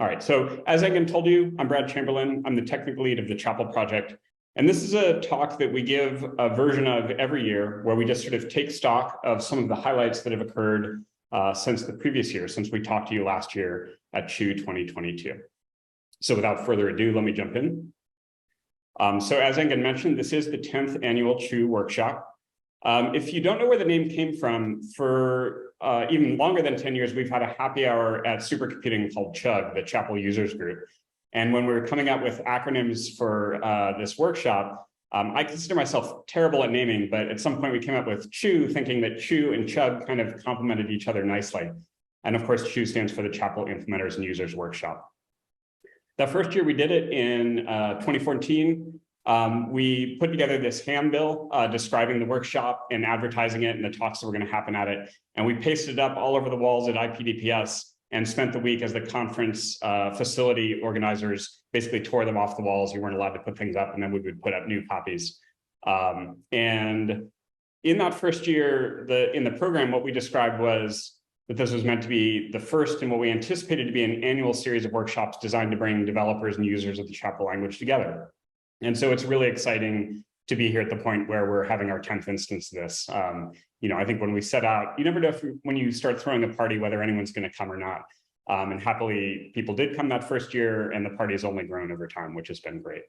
All right, so as Engen told you, I'm Brad Chamberlain. I'm the technical lead of the CHIUW project. And this is a talk that we give a version of every year where we just sort of take stock of some of the highlights that have occurred since the previous year, since we talked to you last year at CHIUW 2022. So without further ado, let me jump in. So as Engen mentioned, this is the 10th annual CHIUW workshop. If you don't know where the name came from, for even longer than 10 years, we've had a happy hour at supercomputing called CHIUW, the Chapel Users Group. And when we were coming up with acronyms for this workshop, I consider myself terrible at naming, but at some point we came up with CHIUW, thinking that CHIUW and CHIUW kind of complemented each other nicely. And of course, CHIUW stands for the Chapel Implementers and Users Workshop. That first year we did it in 2014. We put together this handbill describing the workshop and advertising it and the talks that were going to happen at it. And we pasted it up all over the walls at IPDPS and spent the week as the conference facility organizers basically tore them off the walls. You weren't allowed to put things up, and then we would put up new copies. And in that first year, in the program, what we described was that this was meant to be the first in what we anticipated to be an annual series of workshops designed to bring developers and users of the Chapel language together. And so it's really exciting to be here at the point where we're having our 10th instance of this. I think when we set out, you never know when you start throwing a party, whether anyone's going to come or not. And happily, people did come that first year, and the party has only grown over time, which has been great.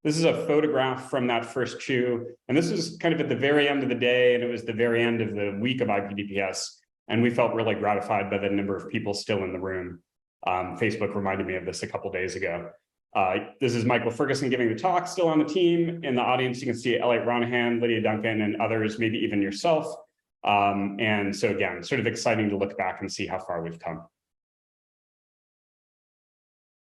This is a photograph from that first CHIUW, and this is kind of at the very end of the day, and it was the very end of the week of IPDPS, and we felt really gratified by the number of people still in the room. Facebook reminded me of this a couple days ago. This is Michael Ferguson giving the talk, still on the team. In the audience, you can see Elliot Ronahan, Lydia Duncan, and others, maybe even yourself. And so again, sort of exciting to look back and see how far we've come.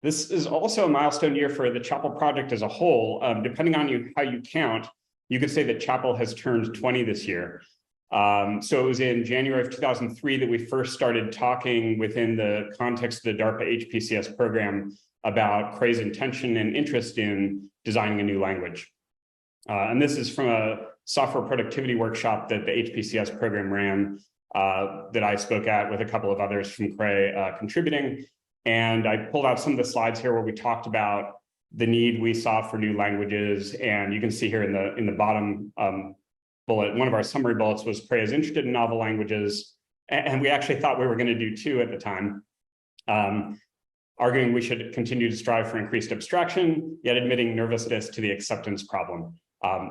This is also a milestone year for the Chapel project as a whole. Depending on how you count, you could say that Chapel has turned 20 this year. So it was in January of 2003 that we first started talking within the context of the DARPA HPCS program about Cray's intention and interest in designing a new language. And this is from a software productivity workshop that the HPCS program ran that I spoke at with a couple of others from Cray contributing. And I pulled out some of the slides here where we talked about the need we saw for new languages. And you can see here in the bottom bullet, one of our summary bullets was Cray is interested in novel languages. And we actually thought we were going to do two at the time. Arguing we should continue to strive for increased abstraction, yet admitting nervousness to the acceptance problem,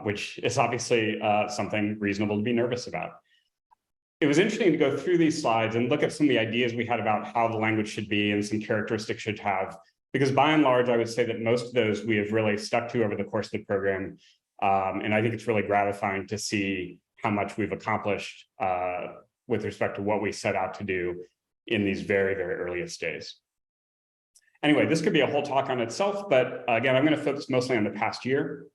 which is obviously something reasonable to be nervous about. It was interesting to go through these slides and look at some of the ideas we had about how the language should be and some characteristics should have, because by and large, I would say that most of those we have really stuck to over the course of the program. And I think it's really gratifying to see how much we've accomplished with respect to what we set out to do in these very, very earliest days. Anyway, this could be a whole talk on itself, but again, I'm going to focus mostly on the past year.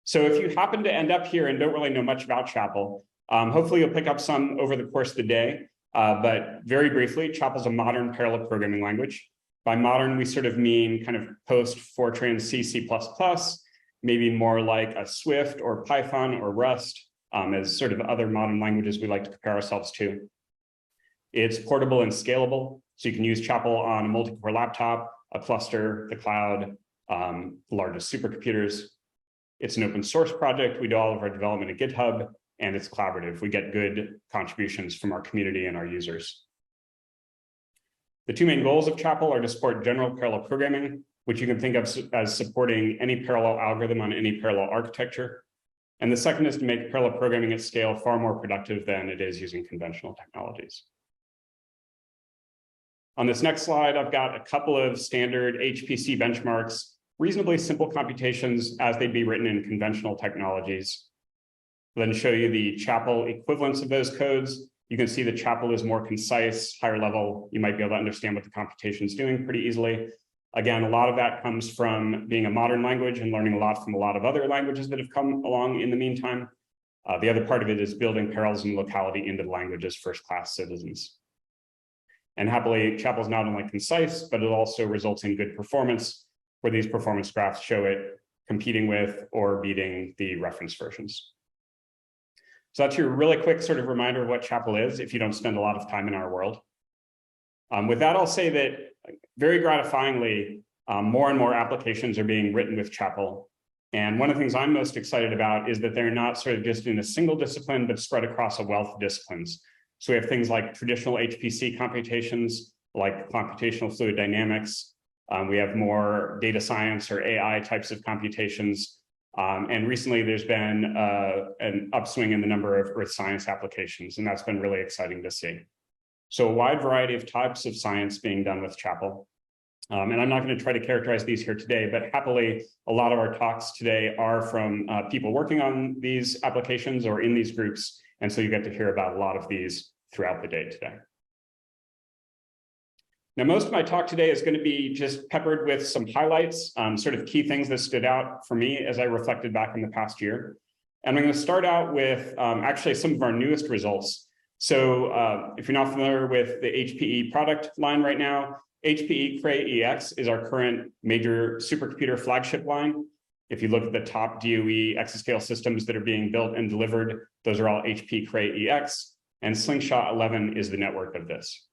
So if you happen to end up here and don't really know much about Chapel, hopefully you'll pick up some over the course of the day. But very briefly, Chapel's a modern parallel programming language. By modern, we sort of mean kind of post-Fortran C, C++, maybe more like a Swift or Python or Rust as sort of other modern languages we like to compare ourselves to. It's portable and scalable. So you can use Chapel on a multi-core laptop, a cluster, the cloud, the largest supercomputers. It's an open source project. We do all of our development at GitHub, and it's collaborative. We get good contributions from our community and our users. The two main goals of Chapel are to support general parallel programming, which you can think of as supporting any parallel algorithm on any parallel architecture. And the second is to make parallel programming at scale far more productive than it is using conventional technologies. On this next slide, I've got a couple of standard HPC benchmarks, reasonably simple computations as they'd be written in conventional technologies. I'll then show you the Chapel equivalents of those codes. You can see the Chapel is more concise, higher level. You might be able to understand what the computation is doing pretty easily. Again, a lot of that comes from being a modern language and learning a lot from a lot of other languages that have come along in the meantime. The other part of it is building parallelism locality into the language as first-class citizens. And happily, Chapel is not only concise, but it also results in good performance, where these performance graphs show it competing with or beating the reference versions. So that's your really quick sort of reminder of what Chapel is if you don't spend a lot of time in our world. With that, I'll say that very gratifyingly, more and more applications are being written with Chapel. And one of the things I'm most excited about is that they're not sort of just in a single discipline, but spread across a wealth of disciplines. So we have things like traditional HPC computations, like computational fluid dynamics. We have more data science or AI types of computations. And recently there's been an upswing in the number of earth science applications, and that's been really exciting to see. So a wide variety of types of science being done with Chapel. And I'm not going to try to characterize these here today, but happily, a lot of our talks today are from people working on these applications or in these groups. And so you get to hear about a lot of these throughout the day today. Now, most of my talk today is going to be just peppered with some highlights, sort of key things that stood out for me as I reflected back in the past year. And I'm going to start out with actually some of our newest results. So if you're not familiar with the HPE product line right now, HPE Cray EX is our current major supercomputer flagship line. If you look at the top DOE exascale systems that are being built and delivered, those are all HPE Cray EX, and Slingshot 11 is the network of this.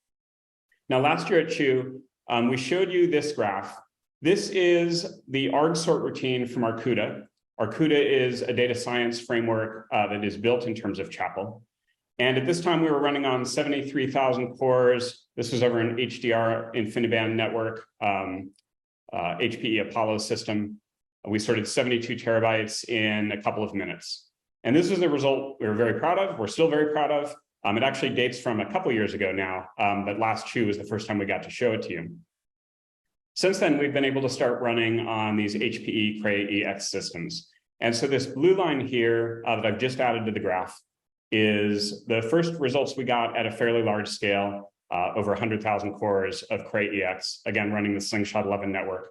Now, last year at CHIUW, we showed you this graph. This is the argsort routine from our CUDA. Our CUDA is a data science framework that is built in terms of Chapel. And at this time, we were running on 73,000 cores. This was over an HDR InfiniBand network, HPE Apollo system. We sorted 72 terabytes in a couple of minutes. And this is a result we were very proud of. We're still very proud of. It actually dates from a couple years ago now, but last CHIUW was the first time we got to show it to you. Since then, we've been able to start running on these HPE Cray EX systems. And so this blue line here that I've just added to the graph is the first results we got at a fairly large scale, over 100,000 cores of Cray EX, again, running the Slingshot 11 network.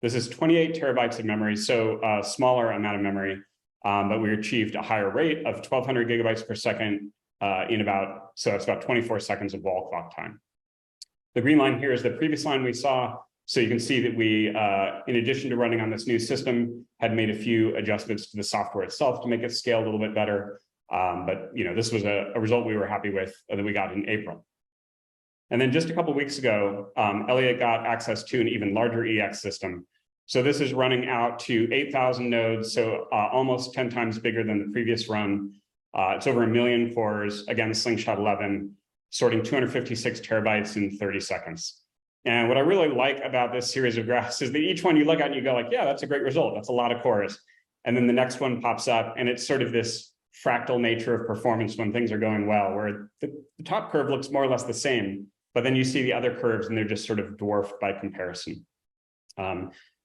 This is 28 terabytes of memory, so a smaller amount of memory, but we achieved a higher rate of 1,200 gigabytes per second so it's about 24 seconds of wall clock time. The green line here is the previous line we saw. So you can see that we, in addition to running on this new system, had made a few adjustments to the software itself to make it scale a little bit better. But this was a result we were happy with that we got in April. And then just a couple of weeks ago, Elliot got access to an even larger EX system. So this is running out to 8,000 nodes, so almost 10 times bigger than the previous run. It's over 1 million cores, again, Slingshot 11, sorting 256 terabytes in 30 seconds. And what I really like about this series of graphs is that each one you look at and you go like, yeah, that's a great result. That's a lot of cores. And then the next one pops up and it's sort of this fractal nature of performance when things are going well, where the top curve looks more or less the same, but then you see the other curves and they're just sort of dwarfed by comparison.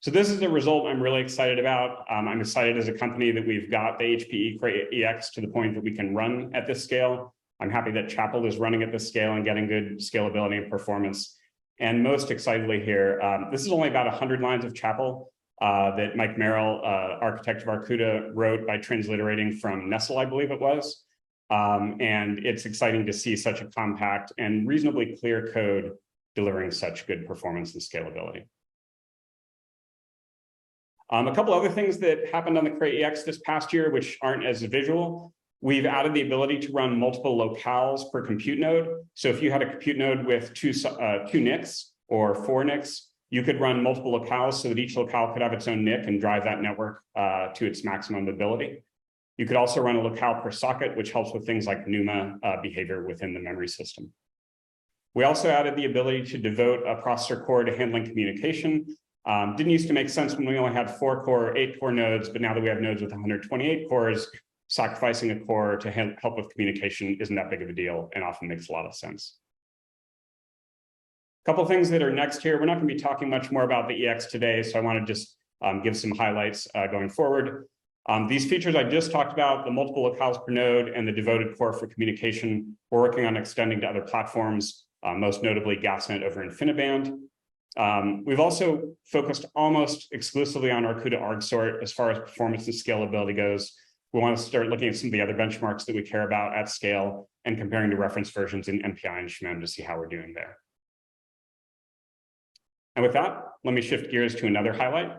So this is a result I'm really excited about. I'm excited as a company that we've got the HPE Cray EX to the point that we can run at this scale. I'm happy that Chapel is running at this scale and getting good scalability and performance. And most excitedly here, this is only about 100 lines of Chapel that Mike Merrill, architect of our CUDA, wrote by transliterating from Nestle, I believe it was. And it's exciting to see such a compact and reasonably clear code delivering such good performance and scalability. A couple other things that happened on the Cray EX this past year, which aren't as visual. We've added the ability to run multiple locales per compute node. So if you had a compute node with two NICs or 4 NICs, you could run multiple locales so that each locale could have its own NIC and drive that network to its maximum ability. You could also run a locale per socket, which helps with things like NUMA behavior within the memory system. We also added the ability to devote a processor core to handling communication. Didn't used to make sense when we only had 4 core, 8 core nodes, but now that we have nodes with 128 cores, sacrificing a core to help with communication isn't that big of a deal and often makes a lot of sense. A couple of things that are next here. We're not going to be talking much more about the EX today, so I want to just give some highlights going forward. These features I just talked about, the multiple locales per node and the devoted core for communication, we're working on extending to other platforms, most notably GasNet over InfiniBand. We've also focused almost exclusively on our CUDA argsort as far as performance and scalability goes. We want to start looking at some of the other benchmarks that we care about at scale and comparing to reference versions in MPI and SHMEM to see how we're doing there. And with that, let me shift gears to another highlight.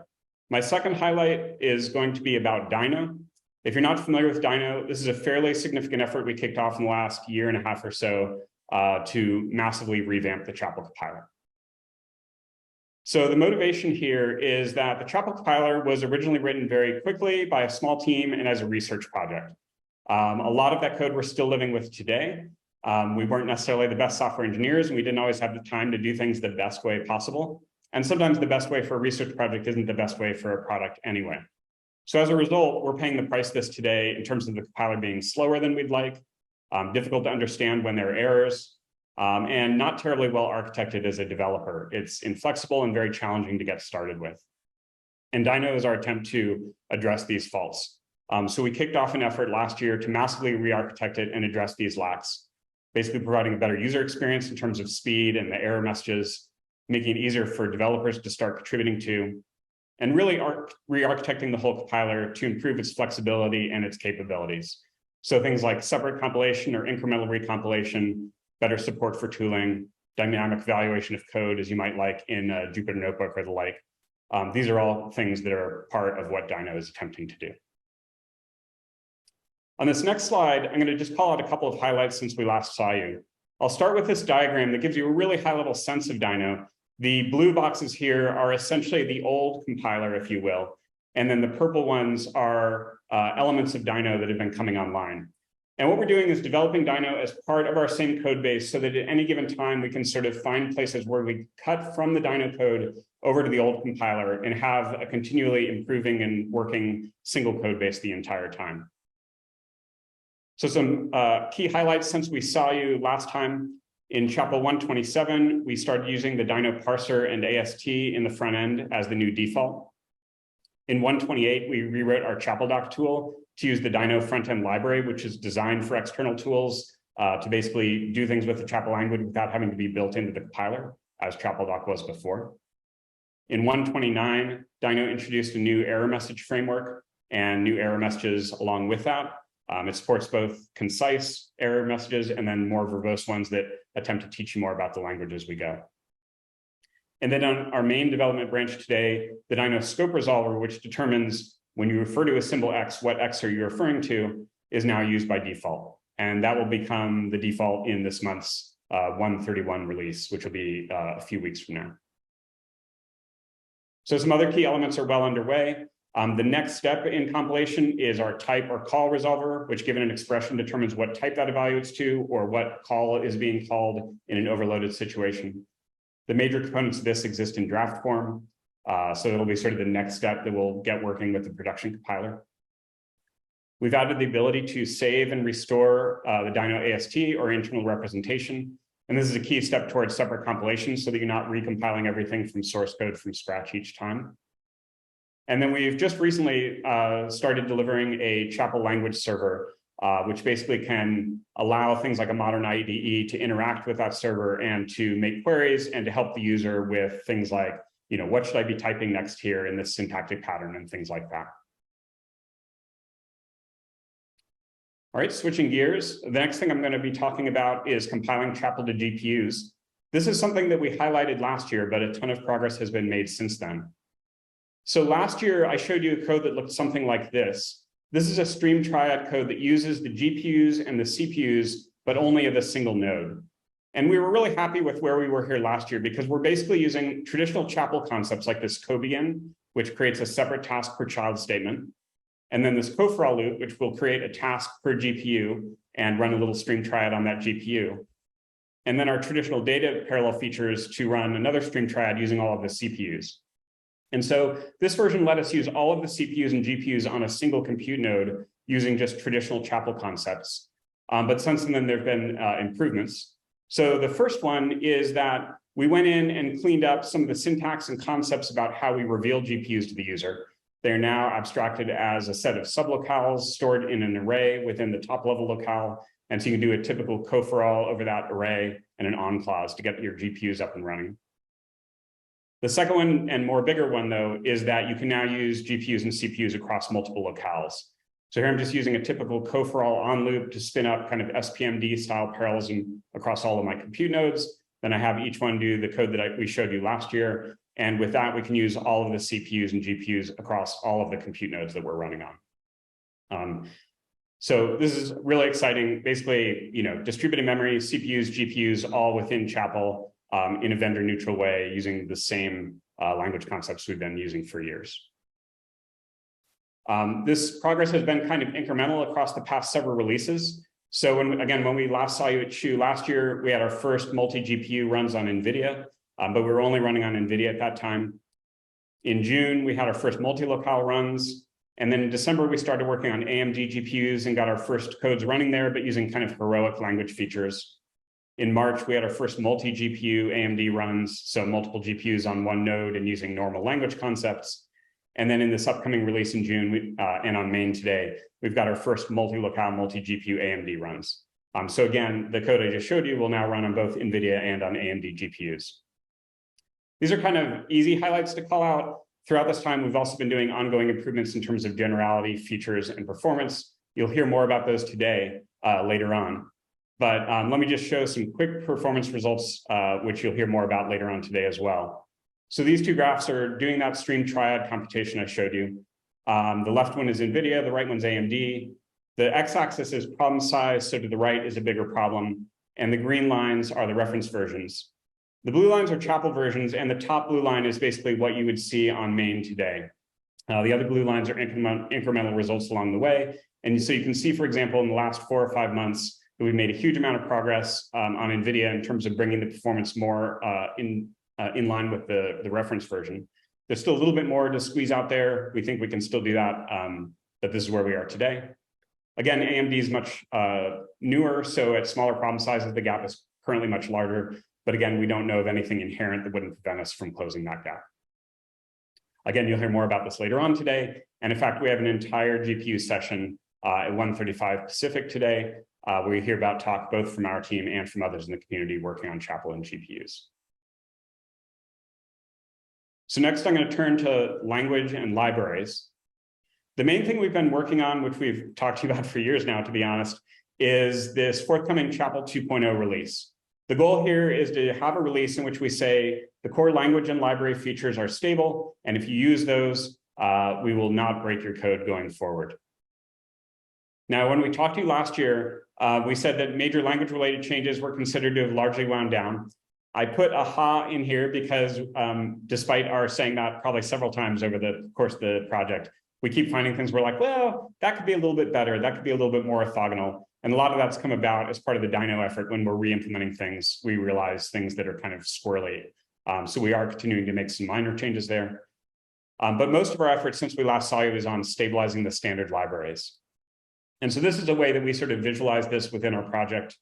My second highlight is going to be about Dino. If you're not familiar with Dino, this is a fairly significant effort we kicked off in the last year and a half or so to massively revamp the Chapel compiler. So the motivation here is that the Chapel compiler was originally written very quickly by a small team and as a research project. A lot of that code we're still living with today. We weren't necessarily the best software engineers, and we didn't always have the time to do things the best way possible. And sometimes the best way for a research project isn't the best way for a product anyway. So as a result, we're paying the price this today in terms of the compiler being slower than we'd like, difficult to understand when there are errors, and not terribly well architected as a developer. It's inflexible and very challenging to get started with. And Dino is our attempt to address these faults. So we kicked off an effort last year to massively re-architect it and address these lacks, basically providing a better user experience in terms of speed and the error messages, making it easier for developers to start contributing to, and really re-architecting the whole compiler to improve its flexibility and its capabilities. So things like separate compilation or incremental recompilation, better support for tooling, dynamic evaluation of code as you might like in a Jupyter Notebook or the like. These are all things that are part of what Dino is attempting to do. On this next slide, I'm going to just call out a couple of highlights since we last saw you. I'll start with this diagram that gives you a really high-level sense of Dino. The blue boxes here are essentially the old compiler, if you will, and then the purple ones are elements of Dino that have been coming online. And what we're doing is developing Dino as part of our same code base so that at any given time, we can sort of find places where we cut from the Dino code over to the old compiler and have a continually improving and working single code base the entire time. So some key highlights since we saw you last time. In Chapel 127, we started using the Dino parser and AST in the front end as the new default. In 128, we rewrote our ChapelDoc tool to use the Dino front-end library, which is designed for external tools to basically do things with the Chapel language without having to be built into the compiler, as ChapelDoc was before. In 129, Dino introduced a new error message framework and new error messages along with that. It supports both concise error messages and then more verbose ones that attempt to teach you more about the language as we go. And then on our main development branch today, the Dino scope resolver, which determines when you refer to a symbol X, what X are you referring to, is now used by default. And that will become the default in this month's 131 release, which will be a few weeks from now. So some other key elements are well underway. The next step in compilation is our type or call resolver, which given an expression determines what type that evaluates to or what call is being called in an overloaded situation. The major components of this exist in draft form. So it'll be sort of the next step that we'll get working with the production compiler. We've added the ability to save and restore the Dino AST or internal representation. And this is a key step towards separate compilation so that you're not recompiling everything from source code from scratch each time. And then we've just recently started delivering a Chapel language server, which basically can allow things like a modern IDE to interact with that server and to make queries and to help the user with things like, what should I be typing next here in this syntactic pattern and things like that. All right, switching gears. The next thing I'm going to be talking about is compiling Chapel to GPUs. This is something that we highlighted last year, but a ton of progress has been made since then. So last year, I showed you a code that looked something like this. This is a stream triad code that uses the GPUs and the CPUs, but only of a single node. And we were really happy with where we were here last year because we're basically using traditional Chapel concepts like this cobegin, which creates a separate task per child statement. And then this coforall loop, which will create a task per GPU and run a little stream triad on that GPU. And then our traditional data parallel features to run another stream triad using all of the CPUs. And so this version let us use all of the CPUs and GPUs on a single compute node using just traditional Chapel concepts. But since then, there have been improvements. So the first one is that we went in and cleaned up some of the syntax and concepts about how we reveal GPUs to the user. They're now abstracted as a set of sublocales stored in an array within the top level locale. And so you can do a typical coforall over that array and an on clause to get your GPUs up and running. The second one and more bigger one, though, is that you can now use GPUs and CPUs across multiple locales. So here I'm just using a typical coforall on loop to spin up kind of SPMD style parallelism across all of my compute nodes. Then I have each one do the code that we showed you last year. And with that, we can use all of the CPUs and GPUs across all of the compute nodes that we're running on. So this is really exciting. Basically, distributed memory, CPUs, GPUs, all within Chapel in a vendor neutral way using the same language concepts we've been using for years. This progress has been kind of incremental across the past several releases. So when we last saw you at CHIUW last year, we had our first multi-GPU runs on NVIDIA, but we were only running on NVIDIA at that time. In June, we had our first multi-locale runs. And then in December, we started working on AMD GPUs and got our first codes running there, but using kind of heroic language features. In March, we had our first multi-GPU AMD runs, so multiple GPUs on one node and using normal language concepts. And then in this upcoming release in June and on main today, we've got our first multi-locale, multi-GPU AMD runs. So again, the code I just showed you will now run on both NVIDIA and on AMD GPUs. These are kind of easy highlights to call out. Throughout this time, we've also been doing ongoing improvements in terms of generality, features, and performance. You'll hear more about those today, later on. But let me just show some quick performance results, which you'll hear more about later on today as well. So these two graphs are doing that stream triad computation I showed you. The left one is NVIDIA, the right one's AMD. The x-axis is problem size, so to the right is a bigger problem. And the green lines are the reference versions. The blue lines are Chapel versions, and the top blue line is basically what you would see on main today. The other blue lines are incremental results along the way. And so you can see, for example, in the last 4 or 5 months, that we've made a huge amount of progress on NVIDIA in terms of bringing the performance more in line with the reference version. There's still a little bit more to squeeze out there. We think we can still do that, but this is where we are today. Again, AMD is much newer, so at smaller problem sizes, the gap is currently much larger. But again, we don't know of anything inherent that wouldn't prevent us from closing that gap. Again, you'll hear more about this later on today. And in fact, we have an entire GPU session at 1:35 Pacific today, where you hear about talk both from our team and from others in the community working on Chapel and GPUs. So next, I'm going to turn to language and libraries. The main thing we've been working on, which we've talked to you about for years now, to be honest, is this forthcoming Chapel 2.0 release. The goal here is to have a release in which we say the core language and library features are stable, and if you use those, we will not break your code going forward. Now, when we talked to you last year, we said that major language-related changes were considered to have largely wound down. I put aha in here because despite our saying that probably several times over the course of the project, we keep finding things we're like, well, that could be a little bit better. That could be a little bit more orthogonal. And a lot of that's come about as part of the dyno effort. When we're re-implementing things, we realize things that are kind of squirrely. So we are continuing to make some minor changes there. But most of our effort since we last saw you is on stabilizing the standard libraries. And so this is a way that we sort of visualize this within our project.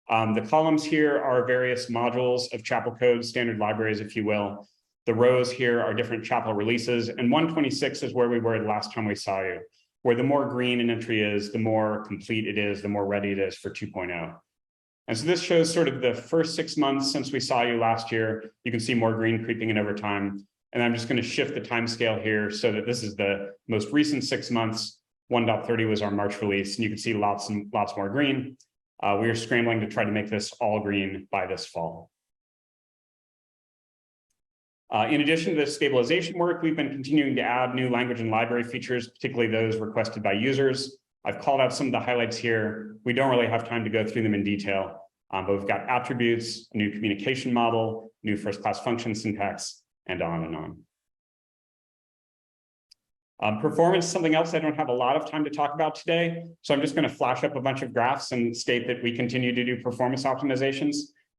The columns here are various modules of Chapel code, standard libraries, if you will. The rows here are different Chapel releases, and 126 is where we were the last time we saw you, where the more green an entry is, the more complete it is, the more ready it is for 2.0. And so this shows sort of the first 6 months since we saw you last year. You can see more green creeping in over time. And I'm just going to shift the time scale here so that this is the most recent 6 months. 1.30 was our March release, and you can see lots and lots more green. We are scrambling to try to make this all green by this fall. In addition to this stabilization work, we've been continuing to add new language and library features, particularly those requested by users. I've called out some of the highlights here. We don't really have time to go through them in detail, but we've got attributes, a new communication model, new first-class function syntax, and on and on. Performance is something else I don't have a lot of time to talk about today. So I'm just going to flash up a bunch of graphs and state that we continue to do performance optimizations.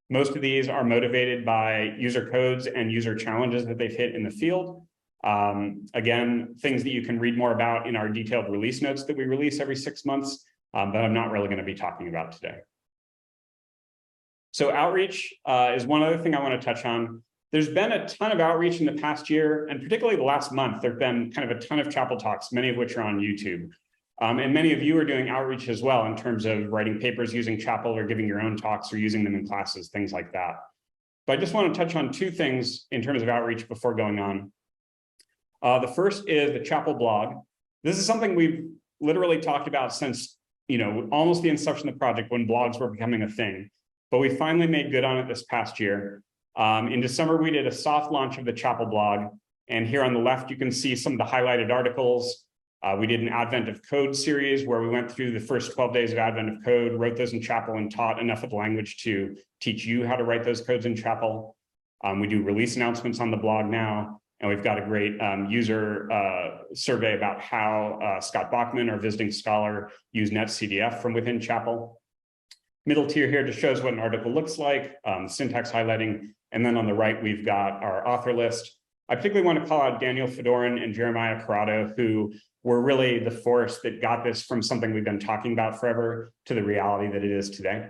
Most of these are motivated by user codes and user challenges that they've hit in the field. Again, things that you can read more about in our detailed release notes that we release every 6 months, but I'm not really going to be talking about today. So outreach is one other thing I want to touch on. There's been a ton of outreach in the past year, and particularly the last month, there've been kind of a ton of Chapel talks, many of which are on YouTube. And many of you are doing outreach as well in terms of writing papers using Chapel or giving your own talks or using them in classes, things like that. But I just want to touch on 2 things in terms of outreach before going on. The first is the Chapel blog. This is something we've literally talked about since, almost the inception of the project when blogs were becoming a thing. But we finally made good on it this past year. In December, we did a soft launch of the Chapel blog. And here on the left, you can see some of the highlighted articles. We did an Advent of Code series where we went through the first 12 days of Advent of Code, wrote those in Chapel, and taught enough of the language to teach you how to write those codes in Chapel. We do release announcements on the blog now, and we've got a great user survey about how Scott Bachman, our visiting scholar, used NetCDF from within Chapel. Middle tier here just shows what an article looks like, syntax highlighting, and then on the right, we've got our author list. I particularly want to call out Daniel Fedorin and Jeremiah Corrado, who were really the force that got this from something we've been talking about forever to the reality that it is today.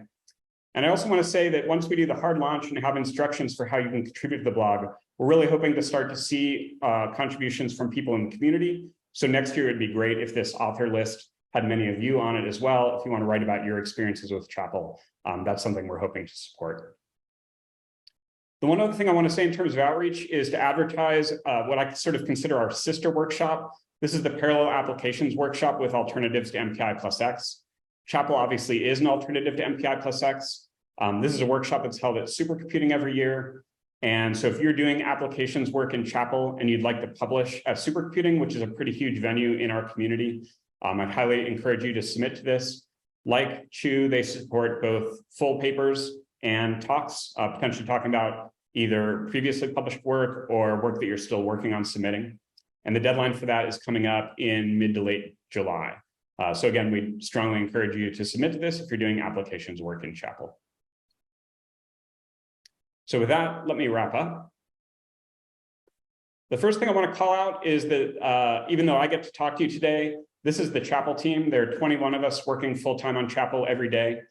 And I also want to say that once we do the hard launch and have instructions for how you can contribute to the blog, we're really hoping to start to see contributions from people in the community. So next year, it'd be great if this author list had many of you on it as well. If you want to write about your experiences with Chapel, that's something we're hoping to support. The one other thing I want to say in terms of outreach is to advertise what I sort of consider our sister workshop. This is the Parallel Applications Workshop with alternatives to MPI plus X. Chapel obviously is an alternative to MPI plus X. This is a workshop that's held at Supercomputing every year. And so if you're doing applications work in Chapel and you'd like to publish at Supercomputing, which is a pretty huge venue in our community, I'd highly encourage you to submit to this. Like CHIUW, they support both full papers and talks, potentially talking about either previously published work or work that you're still working on submitting. And the deadline for that is coming up in mid to late July. So again, we strongly encourage you to submit to this if you're doing applications work in Chapel. So with that, let me wrap up. The first thing I want to call out is that even though I get to talk to you today, this is the Chapel team. There are 21 of us working full-time on Chapel every day.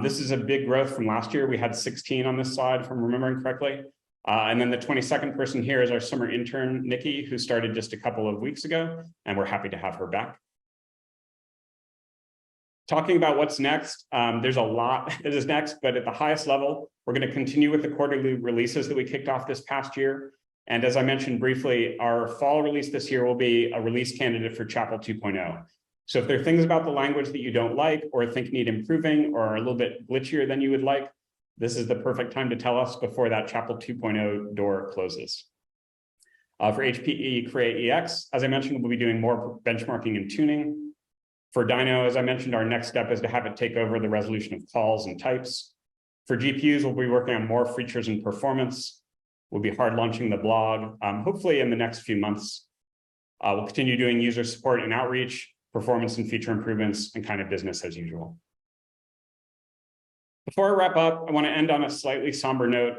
This is a big growth from last year. We had 16 on this slide, if I'm remembering correctly. And then the 22nd person here is our summer intern, Nikki, who started just a couple of weeks ago, and we're happy to have her back. Talking about what's next, there's a lot that is next, but at the highest level, we're going to continue with the quarterly releases that we kicked off this past year. And as I mentioned briefly, our fall release this year will be a release candidate for Chapel 2.0. So if there are things about the language that you don't like or think need improving or are a little bit glitchier than you would like, this is the perfect time to tell us before that Chapel 2.0 door closes. For HPE Cray EX, as I mentioned, we'll be doing more benchmarking and tuning. For Dino, as I mentioned, our next step is to have it take over the resolution of calls and types. For GPUs, we'll be working on more features and performance. We'll be hard launching the blog, hopefully in the next few months. We'll continue doing user support and outreach, performance and feature improvements, and kind of business as usual. Before I wrap up, I want to end on a slightly somber note.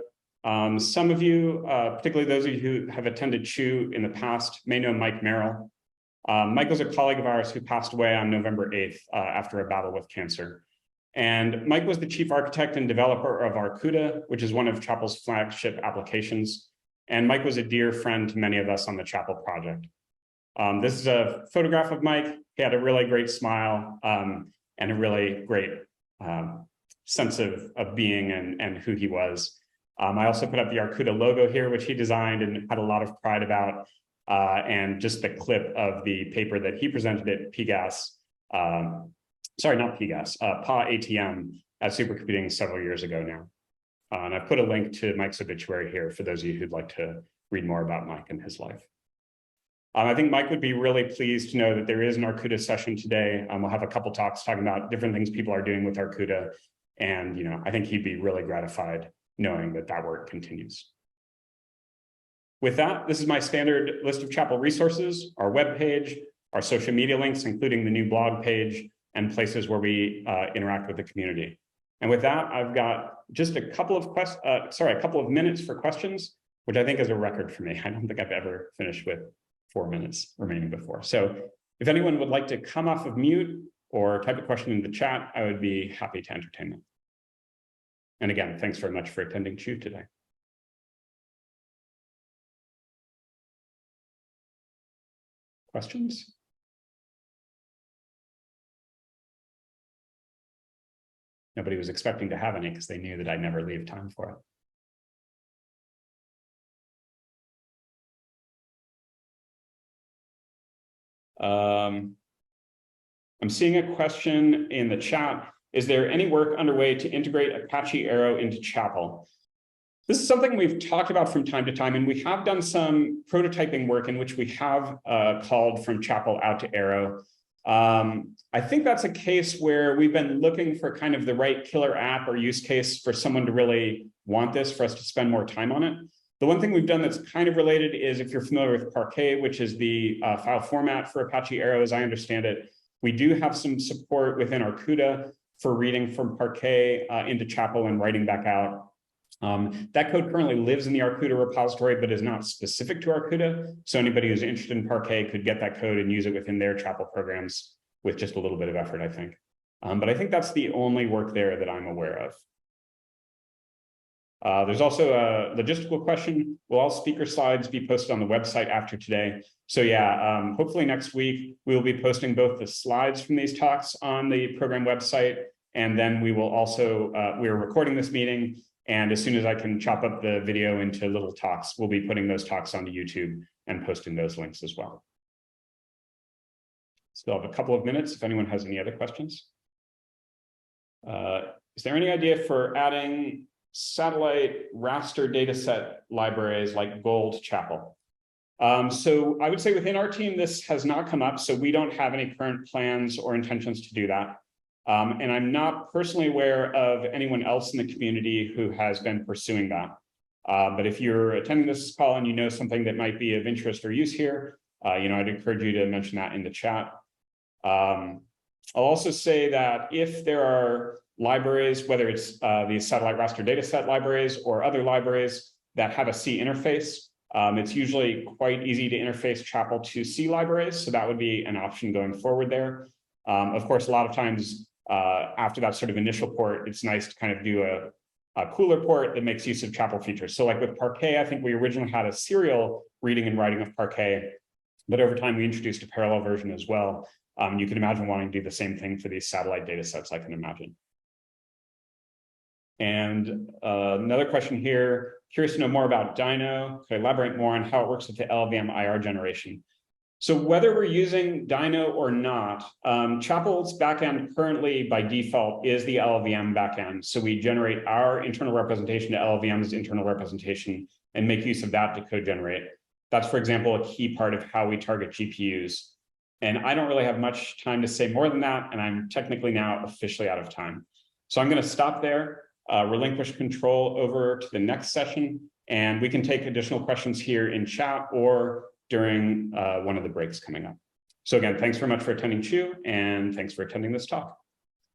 Some of you, particularly those of you who have attended CHIUW in the past, may know Mike Merrill. Mike was a colleague of ours who passed away on November 8th after a battle with cancer. And Mike was the chief architect and developer of our CUDA, which is one of Chapel's flagship applications. And Mike was a dear friend to many of us on the Chapel project. This is a photograph of Mike. He had a really great smile and a really great sense of being and who he was. I also put up the Arcuda logo here, which he designed and had a lot of pride about, and just the clip of the paper that he presented at PGAS, sorry, not PGAS, PA ATM at Supercomputing several years ago now. And I've put a link to Mike's obituary here for those of you who'd like to read more about Mike and his life. I think Mike would be really pleased to know that there is an Arcuda session today. We'll have a couple talks talking about different things people are doing with Arcuda. And I think he'd be really gratified knowing that that work continues. With that, this is my standard list of Chapel resources, our webpage, our social media links, including the new blog page, and places where we interact with the community. And with that, I've got just a couple of minutes for questions, which I think is a record for me. I don't think I've ever finished with 4 minutes remaining before. So if anyone would like to come off of mute or type a question in the chat, I would be happy to entertain them. And again, thanks very much for attending CHIUW today. Questions? Nobody was expecting to have any because they knew that I'd never leave time for it. I'm seeing a question in the chat. Is there any work underway to integrate Apache Arrow into Chapel? This is something we've talked about from time to time, and we have done some prototyping work in which we have called from Chapel out to Arrow. I think that's a case where we've been looking for kind of the right killer app or use case for someone to really want this, for us to spend more time on it. The one thing we've done that's kind of related is, if you're familiar with Parquet, which is the file format for Apache Arrow, as I understand it, we do have some support within our CHIUW for reading from Parquet into Chapel and writing back out. That code currently lives in the Arcuda repository, but is not specific to Arcuda. So anybody who's interested in Parquet could get that code and use it within their Chapel programs with just a little bit of effort, I think. But I think that's the only work there that I'm aware of. There's also a logistical question. Will all speaker slides be posted on the website after today? So yeah, hopefully next week, we will be posting both the slides from these talks on the program website, and then we will also, we're recording this meeting, and as soon as I can chop up the video into little talks, we'll be putting those talks onto YouTube and posting those links as well. Still have a couple of minutes if anyone has any other questions. Is there any idea for adding satellite raster dataset libraries like Gold Chapel? So I would say within our team, this has not come up, so we don't have any current plans or intentions to do that. And I'm not personally aware of anyone else in the community who has been pursuing that. But if you're attending this call and you know something that might be of interest or use here, I'd encourage you to mention that in the chat. I'll also say that if there are libraries, whether it's these satellite raster dataset libraries or other libraries that have a C interface, it's usually quite easy to interface Chapel to C libraries. So that would be an option going forward there. Of course, a lot of times after that sort of initial port, it's nice to kind of do a cooler port that makes use of Chapel features. So like with Parquet, I think we originally had a serial reading and writing of Parquet, but over time we introduced a parallel version as well. You can imagine wanting to do the same thing for these satellite data sets, I can imagine. And another question here, curious to know more about Dino. Could I elaborate more on how it works with the LLVM IR generation? So whether we're using Dino or not, Chapel's backend currently by default is the LLVM backend. So we generate our internal representation to LLVM's internal representation and make use of that to code generate. That's, for example, a key part of how we target GPUs. And I don't really have much time to say more than that, and I'm technically now officially out of time. So I'm going to stop there, relinquish control over to the next session, and we can take additional questions here in chat or during one of the breaks coming up. So again, thanks very much for attending CHIUW, and thanks for attending this talk.